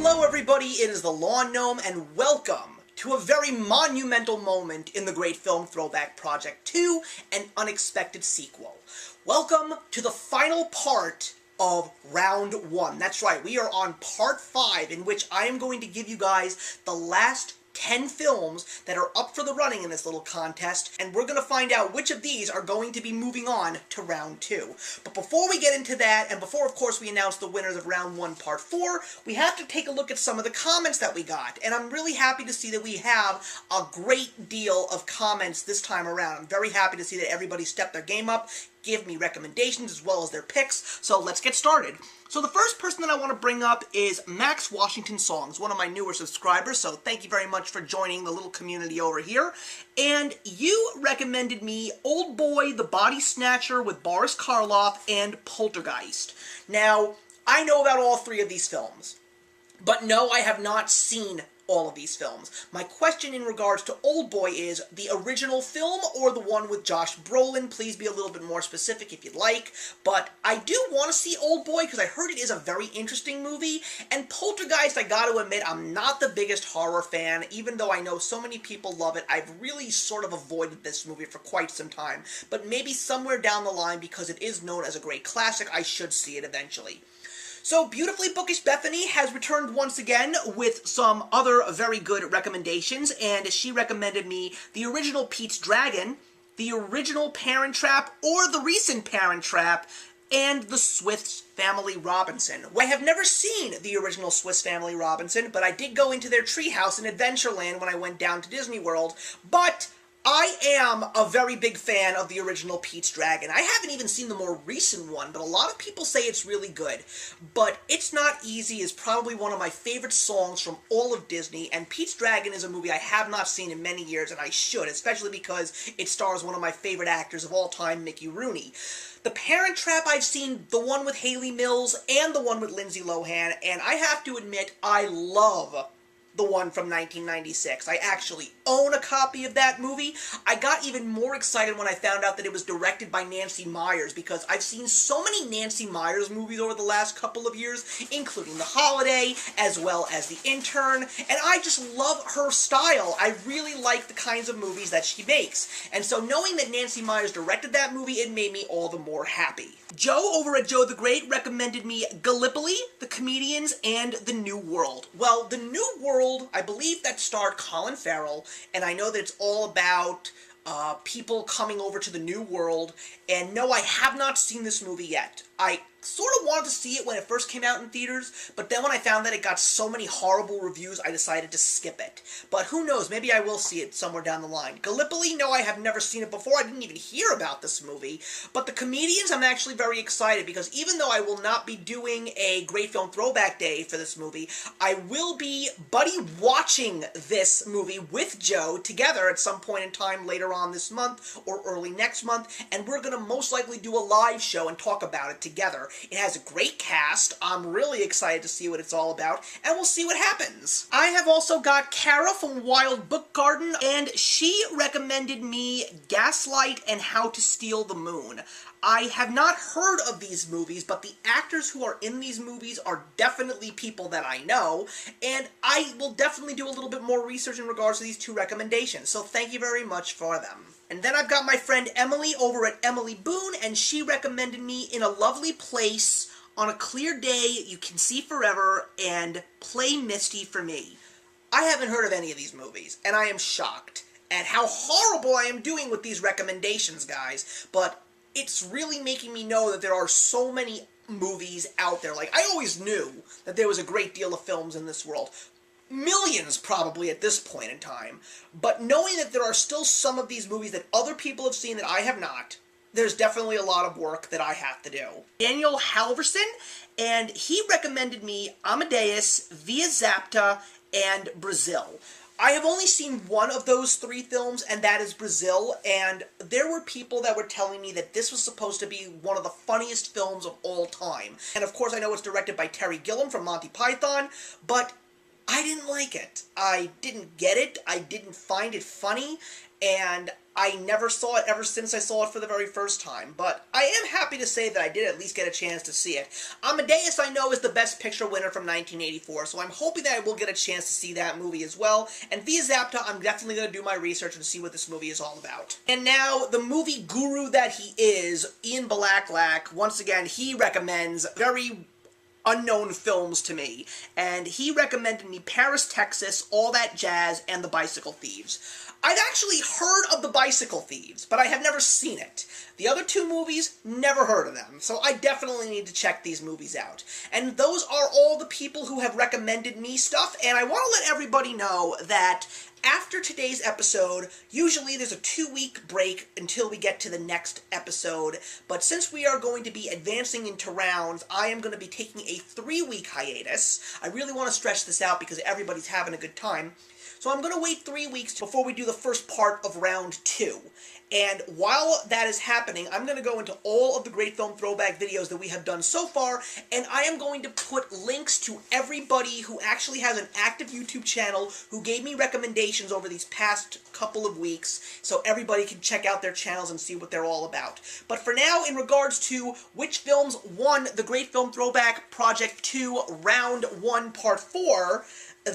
Hello everybody, it is the Lawn Gnome, and welcome to a very monumental moment in the great film Throwback Project 2, an unexpected sequel. Welcome to the final part of Round 1. That's right, we are on Part 5, in which I am going to give you guys the last 10 films that are up for the running in this little contest, and we're going to find out which of these are going to be moving on to Round 2. But before we get into that, and before, of course, we announce the winners of Round 1, Part 4, we have to take a look at some of the comments that we got, and I'm really happy to see that we have a great deal of comments this time around. I'm very happy to see that everybody stepped their game up, give me recommendations as well as their picks, so let's get started. So the first person that I want to bring up is Max Washington Songs, one of my newer subscribers, so thank you very much for joining the little community over here. And you recommended me Old Boy, The Body Snatcher with Boris Karloff, and Poltergeist. Now, I know about all three of these films, but no, I have not seen all of these films. My question in regards to Old Boy is the original film or the one with Josh Brolin? Please be a little bit more specific if you'd like. But I do want to see Old Boy because I heard it is a very interesting movie. And Poltergeist, I gotta admit, I'm not the biggest horror fan. Even though I know so many people love it, I've really sort of avoided this movie for quite some time. But maybe somewhere down the line, because it is known as a great classic, I should see it eventually. So, Beautifully Bookish Bethany has returned once again with some other very good recommendations, and she recommended me the original Pete's Dragon, the original Parent Trap, or the recent Parent Trap, and the Swiss Family Robinson. I have never seen the original Swiss Family Robinson, but I did go into their treehouse in Adventureland when I went down to Disney World, but I am a very big fan of the original Pete's Dragon. I haven't even seen the more recent one, but a lot of people say it's really good. But It's Not Easy is probably one of my favorite songs from all of Disney, and Pete's Dragon is a movie I have not seen in many years, and I should, especially because it stars one of my favorite actors of all time, Mickey Rooney. The Parent Trap, I've seen the one with Hayley Mills and the one with Lindsay Lohan, and I have to admit, I love the one from 1996. I actually own a copy of that movie. I got even more excited when I found out that it was directed by Nancy Meyers, because I've seen so many Nancy Meyers movies over the last couple of years, including The Holiday, as well as The Intern, and I just love her style. I really like the kinds of movies that she makes. And so knowing that Nancy Meyers directed that movie, it made me all the more happy. Joe over at Joe the Great recommended me Gallipoli, The Comedians, and The New World. Well, The New World, I believe that starred Colin Farrell, and I know that it's all about people coming over to the New World, and no, I have not seen this movie yet. I sort of wanted to see it when it first came out in theaters, but then when I found that it got so many horrible reviews, I decided to skip it. But who knows, maybe I will see it somewhere down the line. Gallipoli, no, I have never seen it before. I didn't even hear about this movie. But The Comedians, I'm actually very excited, because even though I will not be doing a Great Film Throwback Day for this movie, I will be buddy watching this movie with Joe together at some point in time later on this month or early next month, and we're going to most likely do a live show and talk about it together. It has a great cast. I'm really excited to see what it's all about, and we'll see what happens. I have also got Kara from Wilde Book Garden, and she recommended me Gaslight and How to Steal the Moon. I have not heard of these movies, but the actors who are in these movies are definitely people that I know, and I will definitely do a little bit more research in regards to these two recommendations, so thank you very much for them. And then I've got my friend Emily over at Emily Boone, and she recommended me In a Lovely Place, On a Clear Day, You Can See Forever, and Play Misty for Me. I haven't heard of any of these movies, and I am shocked at how horrible I am doing with these recommendations, guys, but it's really making me know that there are so many movies out there. Like, I always knew that there was a great deal of films in this world. Millions, probably, at this point in time. But knowing that there are still some of these movies that other people have seen that I have not, there's definitely a lot of work that I have to do. Daniel Halverson, and he recommended me Amadeus, Via Zapta, and Brazil. I have only seen one of those three films, and that is Brazil, and there were people that were telling me that this was supposed to be one of the funniest films of all time. And of course I know it's directed by Terry Gilliam from Monty Python, but I didn't like it. I didn't get it, I didn't find it funny, and I never saw it ever since I saw it for the very first time. But I am happy to say that I did at least get a chance to see it. Amadeus, I know, is the Best Picture winner from 1984, so I'm hoping that I will get a chance to see that movie as well. And via Zapta, I'm definitely going to do my research and see what this movie is all about. And now, the movie guru that he is, Ian Blacklock, once again, he recommends very unknown films to me, and he recommended me Paris, Texas, All That Jazz, and The Bicycle Thieves. I'd actually heard of The Bicycle Thieves, but I have never seen it. The other two movies, never heard of them, so I definitely need to check these movies out. And those are all the people who have recommended me stuff, and I want to let everybody know that after today's episode, usually there's a 2-week break until we get to the next episode, but since we are going to be advancing into rounds, I am going to be taking a 3-week hiatus. I really want to stretch this out because everybody's having a good time. So I'm going to wait 3 weeks before we do the first part of round 2. And while that is happening, I'm going to go into all of the Great Film Throwback videos that we have done so far, and I am going to put links to everybody who actually has an active YouTube channel who gave me recommendations over these past couple of weeks, so everybody can check out their channels and see what they're all about. But for now, in regards to which films won the Great Film Throwback Project 2 Round 1 Part 4,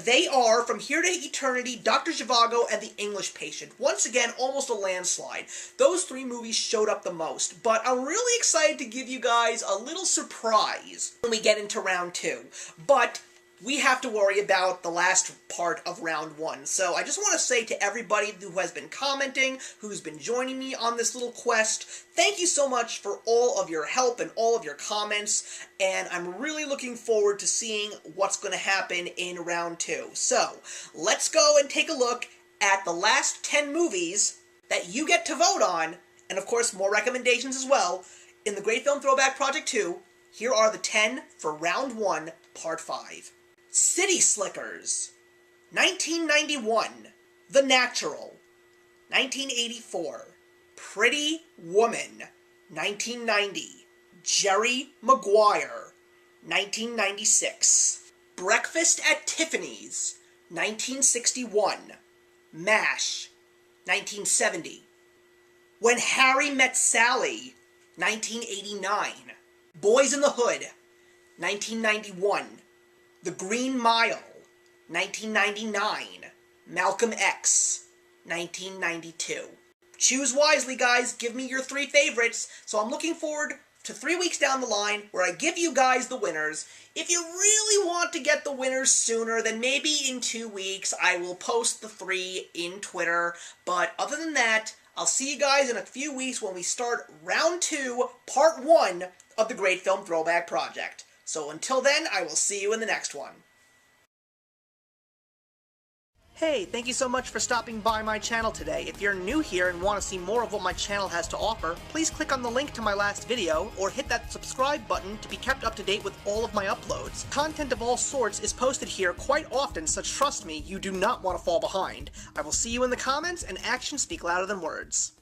they are From Here to Eternity, Dr. Zhivago, and The English Patient. Once again, almost a landslide. Those 3 movies showed up the most, but I'm really excited to give you guys a little surprise when we get into round 2. But we have to worry about the last part of round 1. So I just want to say to everybody who has been commenting, who's been joining me on this little quest, thank you so much for all of your help and all of your comments, and I'm really looking forward to seeing what's going to happen in round 2. So, let's go and take a look at the last 10 movies that you get to vote on, and of course more recommendations as well, in the Great Film Throwback Project 2. Here are the 10 for round 1, part 5. City Slickers, 1991, The Natural, 1984, Pretty Woman, 1990, Jerry Maguire, 1996, Breakfast at Tiffany's, 1961, MASH, 1970, When Harry Met Sally, 1989, Boyz N The Hood, 1991, The Green Mile, 1999, Malcolm X, 1992. Choose wisely, guys. Give me your 3 favorites. So I'm looking forward to 3 weeks down the line where I give you guys the winners. If you really want to get the winners sooner, then maybe in 2 weeks I will post the 3 in Twitter. But other than that, I'll see you guys in a few weeks when we start round 2, part 1 of the Great Film Throwback Project. So until then, I will see you in the next one. Hey, thank you so much for stopping by my channel today. If you're new here and want to see more of what my channel has to offer, please click on the link to my last video, or hit that subscribe button to be kept up to date with all of my uploads. Content of all sorts is posted here quite often, so trust me, you do not want to fall behind. I will see you in the comments, and actions speak louder than words.